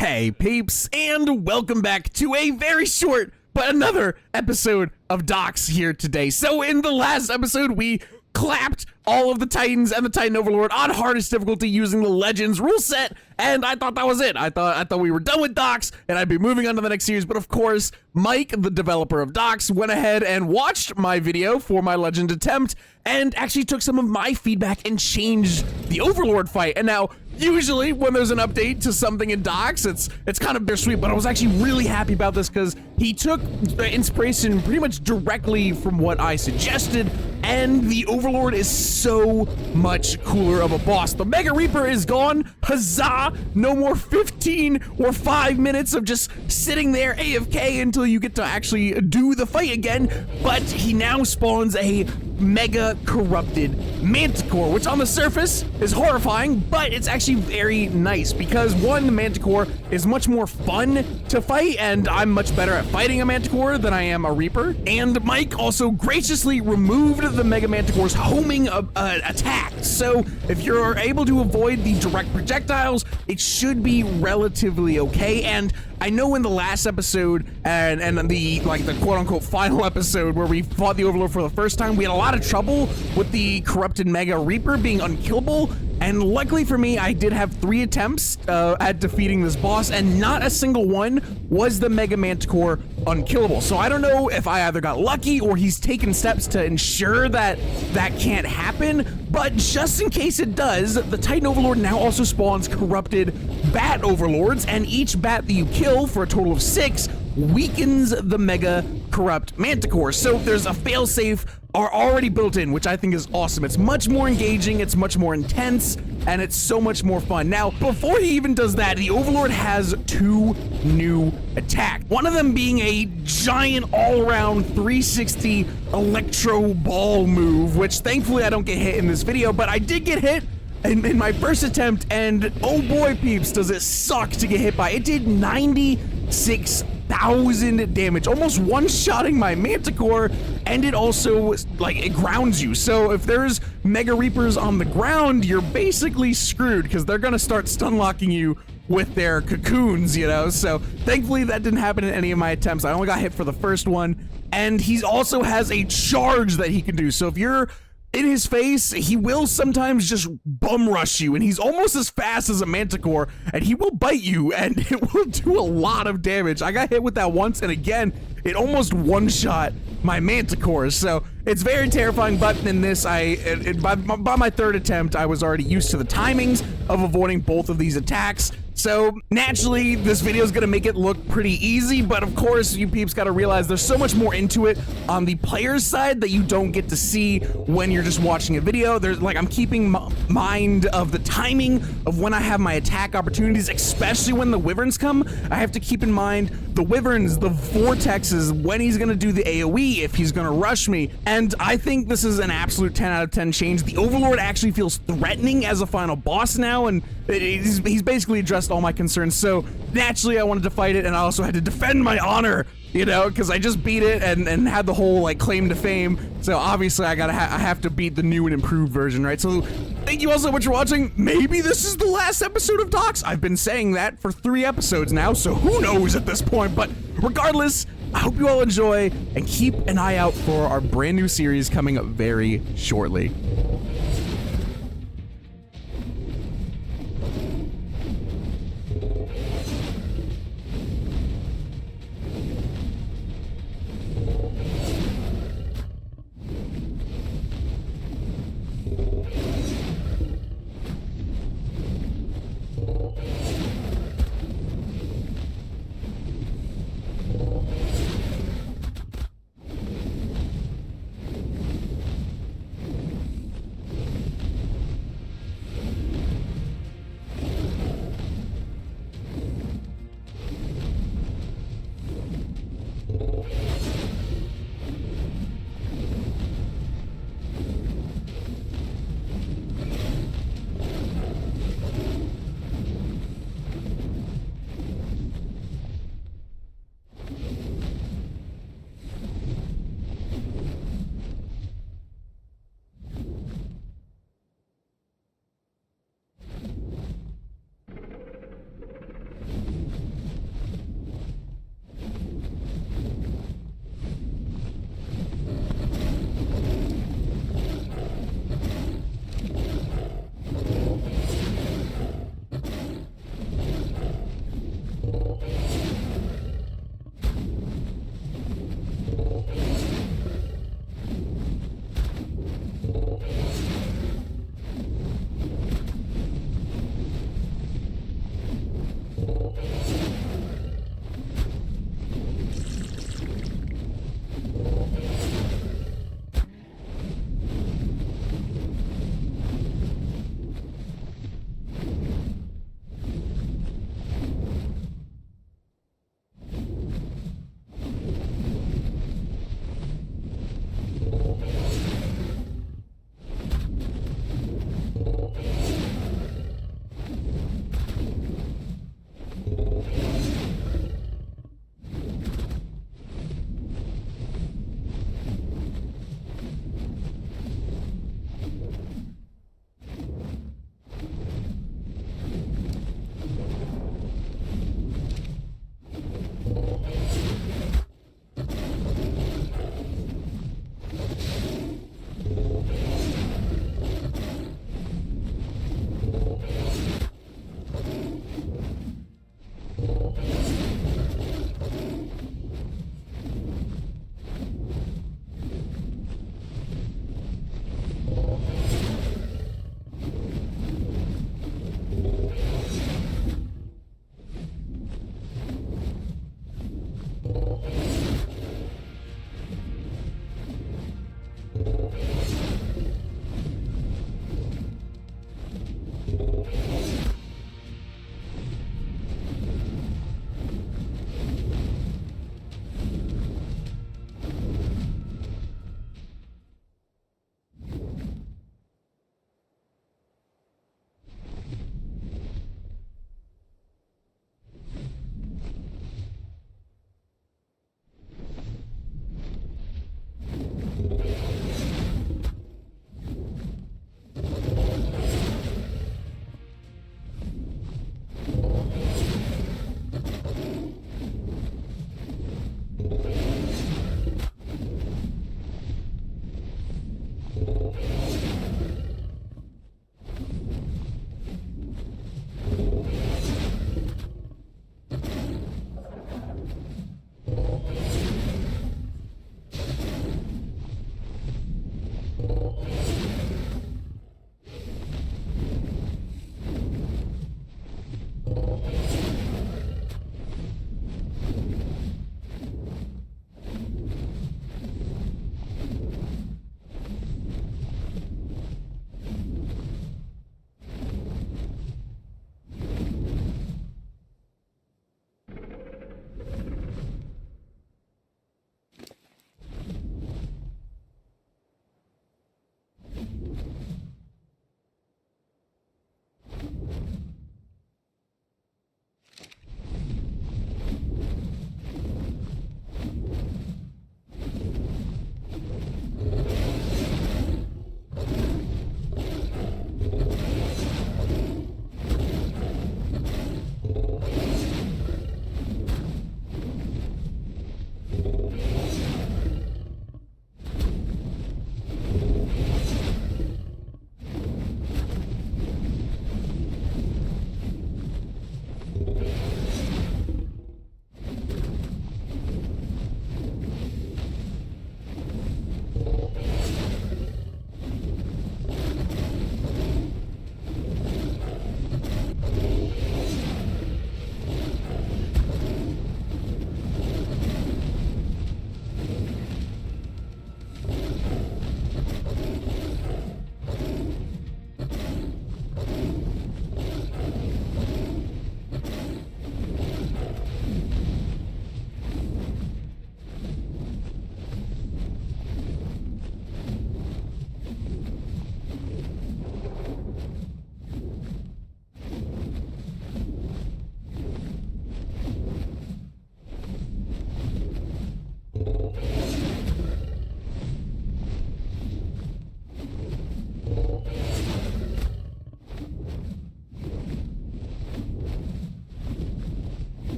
Hey peeps, and welcome back to a very short but another episode of Docs here today. So in the last episode, we clapped all of the Titans and the Titan Overlord on hardest difficulty using the Legends rule set, and I thought that was it. I thought we were done with Docs, and I'd be moving on to the next series, but of course, Mike, the developer of Docs, went ahead and watched my video for my Legend attempt, and actually took some of my feedback and changed the Overlord fight. And now, usually when there's an update to something in Docs, it's kind of bittersweet, but I was actually really happy about this because he took the inspiration pretty much directly from what I suggested, and the Overlord is so much cooler of a boss. The Mega Reaper is gone, huzzah! No more 15 or 5 minutes of just sitting there AFK until you get to actually do the fight again, but he now spawns a Mega Corrupted Manticore, which on the surface is horrifying, but it's actually very nice because one, the Manticore is much more fun to fight, and I'm much better at fighting a Manticore than I am a Reaper. And Mike also graciously removed the Mega Manticore's homing attack, so if you're able to avoid the direct projectiles, it should be relatively okay. And I know in the last episode and the quote-unquote final episode where we fought the Overlord for the first time, we had a lot of trouble with the Corrupted Mega Reaper being unkillable, and luckily for me, I did have 3 attempts at defeating this boss, and not a single one was the Mega Manticore unkillable. So I don't know if I either got lucky or he's taken steps to ensure that that can't happen, but just in case it does, the Titan Overlord now also spawns Corrupted Bat Overlords, and each bat that you kill for a total of 6 weakens the Mega Corrupt Manticore. So there's a failsafe are already built in, which I think is awesome. It's much more engaging, it's much more intense, and it's so much more fun. Now, before he even does that, the Overlord has 2 new attacks. One of them being a giant all-around 360 electro ball move, which thankfully I don't get hit in this video, but I did get hit in my first attempt, and oh boy peeps, does it suck to get hit by. It did 96,000 damage, almost one-shotting my Manticore, and it also, it grounds you. So if there's Mega Reapers on the ground, you're basically screwed, because they're gonna start stun-locking you with their cocoons, you know? So thankfully that didn't happen in any of my attempts. I only got hit for the first one, and he also has a charge that he can do. So if you're in his face, he will sometimes just bum rush you, and he's almost as fast as a Manticore, and he will bite you, and it will do a lot of damage. I got hit with that once, and again, it almost one-shot my Manticore, so it's very terrifying. But in this, by my 3rd attempt, I was already used to the timings of avoiding both of these attacks. So naturally, this video is gonna make it look pretty easy, but of course, you peeps gotta realize there's so much more into it on the player's side that you don't get to see when you're just watching a video. There's I'm keeping mind of the timing of when I have my attack opportunities, especially when the Wyverns come. I have to keep in mind the Wyverns, the vortexes, when he's gonna do the AoE, if he's gonna rush me. And I think this is an absolute 10 out of 10 change. The Overlord actually feels threatening as a final boss now, and he's basically addressed all my concerns. So naturally I wanted to fight it, and I also had to defend my honor, you know, because I just beat it and had the whole claim to fame. So obviously I have to beat the new and improved version, right? So thank you all so much for watching. Maybe this is the last episode of Docs. I've been saying that for 3 episodes now, so who knows at this point. But regardless, I hope you all enjoy, and keep an eye out for our brand new series coming up very shortly.